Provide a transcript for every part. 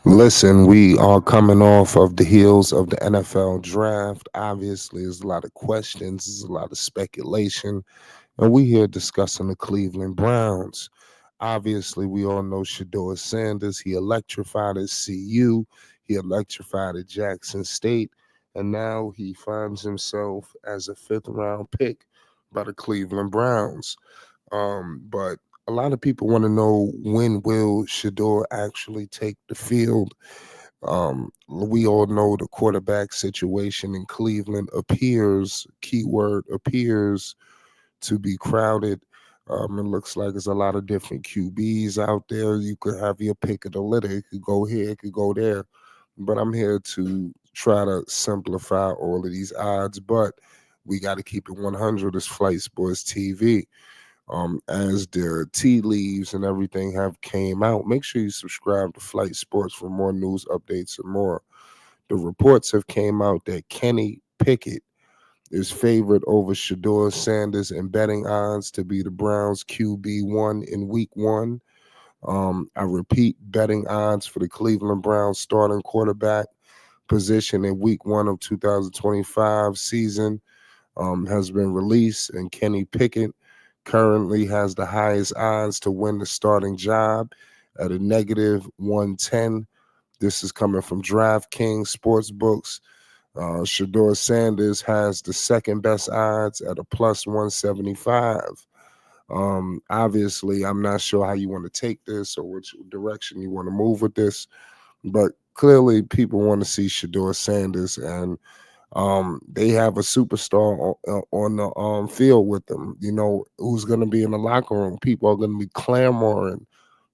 Listen, we are coming off of the heels of the NFL draft. Obviously, there's a lot of questions, there's a lot of speculation, and we here discussing the Cleveland Browns. Obviously, we all know Shedeur Sanders. He electrified at CU, he electrified at Jackson State, and now he finds himself as a fifth round pick by the Cleveland Browns. But a lot of people want to know, when will Shador actually take the field? We all know the quarterback situation in Cleveland appears, keyword appears, to be crowded. It looks like there's a lot of different QBs out there. You could have your pick of the litter. It could go here, it could go there. But I'm here to try to simplify all of these odds. But we got to keep it 100 as Flight Sports TV. As the tea leaves and everything have came out, make sure you subscribe to Flight Sports for more news updates and more. The reports have came out that Kenny Pickett is favored over Shedeur Sanders in betting odds to be the Browns QB1 in week one. I repeat, betting odds for the Cleveland Browns starting quarterback position in week one of 2025 season has been released, and Kenny Pickett currently has the highest odds to win the starting job at a negative 110. This is coming from DraftKings Sportsbooks. Shedeur Sanders has the second best odds at a plus 175. Obviously, I'm not sure how you want to take this or which direction you want to move with this, but clearly people want to see Shedeur Sanders, and they have a superstar on the field with them. You know, who's going to be in the locker room. People are going to be clamoring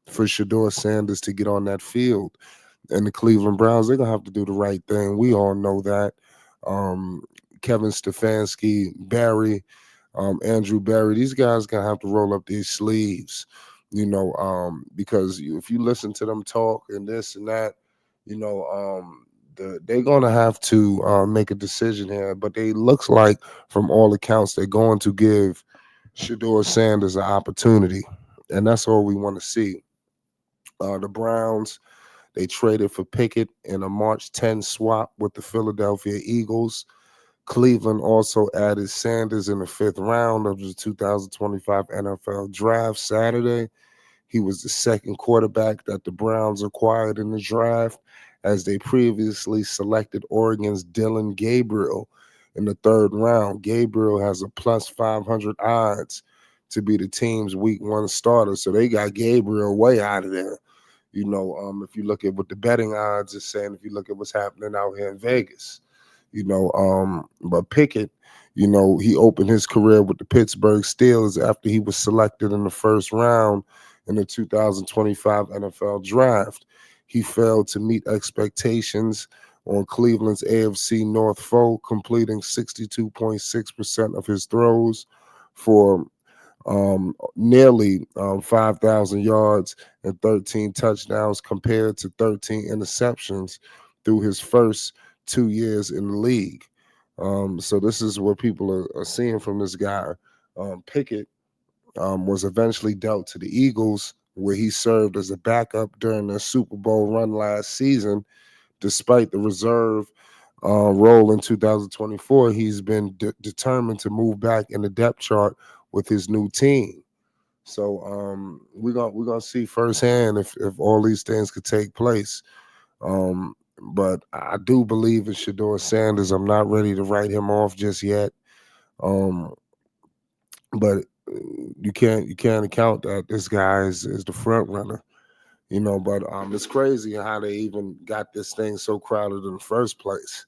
for Shedeur Sanders to get on that field. And the Cleveland Browns, they're going to have to do the right thing. We all know that. Um, Kevin Stefanski, Barry, Andrew Barry, these guys going to have to roll up their sleeves, because if you listen to them talk and this and that, you know, they're going to have to make a decision here. But they looks like, from all accounts, they're going to give Shedeur Sanders an opportunity, and that's all we want to see. The Browns, they traded for Pickett in a March 10 swap with the Philadelphia Eagles. Cleveland also added Sanders in the fifth round of the 2025 NFL Draft Saturday. He was the second quarterback that the Browns acquired in the draft, as they previously selected Oregon's Dylan Gabriel in the third round. Gabriel has a plus 500 odds to be the team's week one starter. So they got Gabriel way out of there. If you look at what the betting odds is saying, if you look at what's happening out here in Vegas, but Pickett, he opened his career with the Pittsburgh Steelers after he was selected in the first round in the 2025 NFL Draft. He failed to meet expectations on Cleveland's AFC North foe, completing 62.6% of his throws for nearly 5,000 yards and 13 touchdowns, compared to 13 interceptions through his first 2 years in the league. So this is what people are seeing from this guy. Pickett was eventually dealt to the Eagles, where he served as a backup during their Super Bowl run last season. Despite the reserve role in 2024, he's been determined to move back in the depth chart with his new team. So we're gonna see firsthand if all these things could take place. But I do believe in Shedeur Sanders. I'm not ready to write him off just yet. Um, but you can't account that this guy is the front runner. But it's crazy how they even got this thing so crowded in the first place,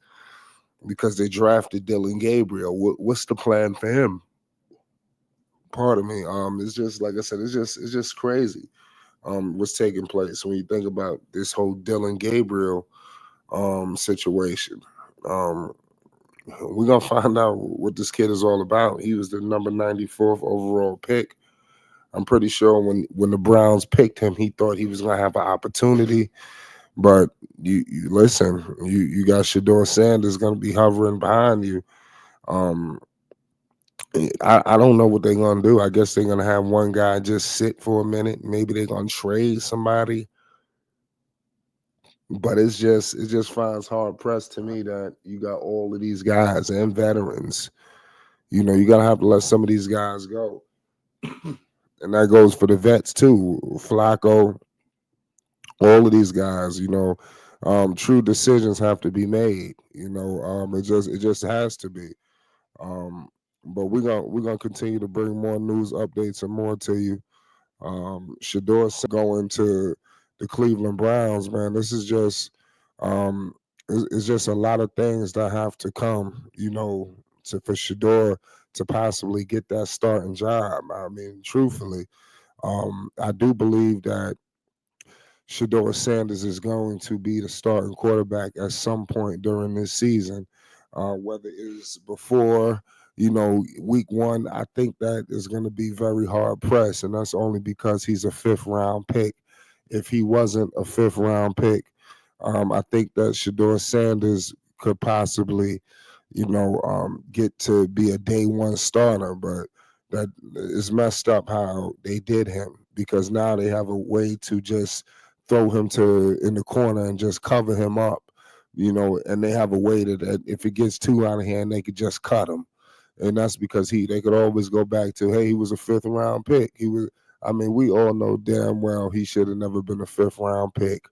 because they drafted Dylan Gabriel. What's the plan for him? Pardon me. It's just like I said. It's just crazy. What's taking place when you think about this whole Dylan Gabriel situation. Um, we're gonna find out what this kid is all about. He was the number 94th overall pick. I'm pretty sure when the Browns picked him, he thought he was gonna have an opportunity. But you listen, you got Shedeur Sanders gonna be hovering behind you. Um, I don't know what they're gonna do. I guess they're gonna have one guy just sit for a minute. Maybe they're gonna trade somebody. But it just finds hard pressed to me that you got all of these guys and veterans. You gotta have to let some of these guys go. And that goes for the vets too. Flacco, all of these guys, true decisions have to be made. It just has to be. Um, but we're gonna continue to bring more news updates and more to you. Shedeur going to the Cleveland Browns, man. This is just it's just a lot of things that have to come, for Shedeur to possibly get that starting job. I mean, truthfully, I do believe that Shedeur Sanders is going to be the starting quarterback at some point during this season, whether it's before, week one. I think that is going to be very hard pressed, and that's only because he's a fifth round pick. If he wasn't a fifth round pick, I think that Shedeur Sanders could possibly, get to be a day one starter, but that is messed up how they did him because now they have a way to just throw him to in the corner and just cover him up, and they have a way that if it gets too out of hand, they could just cut him. And that's because they could always go back to, hey, he was a fifth round pick. I mean, we all know damn well he should have never been a fifth round pick,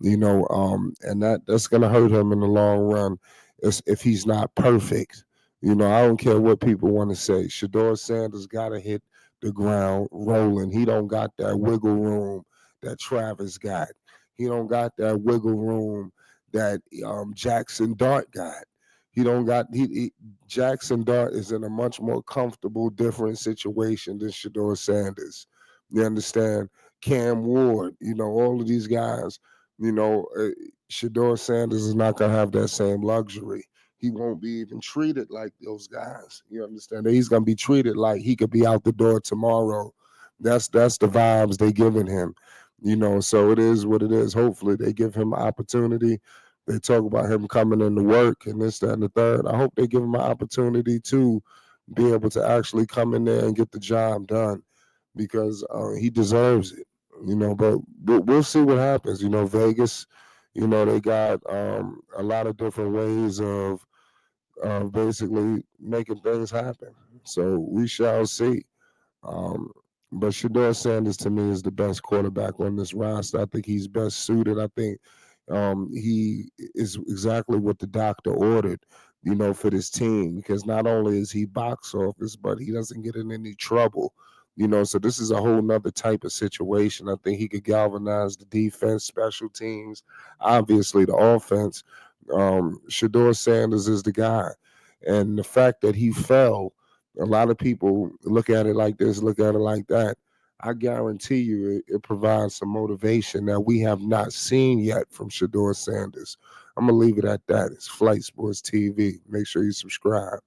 and that's gonna hurt him in the long run if he's not perfect. I don't care what people want to say. Shedeur Sanders gotta hit the ground rolling. He don't got that wiggle room that Travis got. He don't got that wiggle room that Jackson Dart got. He don't got Jackson Dart is in a much more comfortable, different situation than Shedeur Sanders. You understand? Cam Ward, all of these guys, Shedeur Sanders is not gonna have that same luxury. He won't be even treated like those guys. You understand? He's gonna be treated like he could be out the door tomorrow. That's the vibes they giving him. So it is what it is. Hopefully they give him an opportunity. They talk about him coming into work and this, that, and the third. I hope they give him an opportunity to be able to actually come in there and get the job done because he deserves it. But we'll see what happens. Vegas, they got a lot of different ways of basically making things happen. So we shall see. Um, but Shedeur Sanders to me is the best quarterback on this roster. I think he's best suited. I think he is exactly what the doctor ordered, for this team because not only is he box office, but he doesn't get in any trouble. So this is a whole nother type of situation. I think he could galvanize the defense, special teams, obviously the offense. Shedeur Sanders is the guy. And the fact that he fell, a lot of people look at it like this, look at it like that. I guarantee you it provides some motivation that we have not seen yet from Shedeur Sanders. I'm going to leave it at that. It's Flight Sports TV. Make sure you subscribe.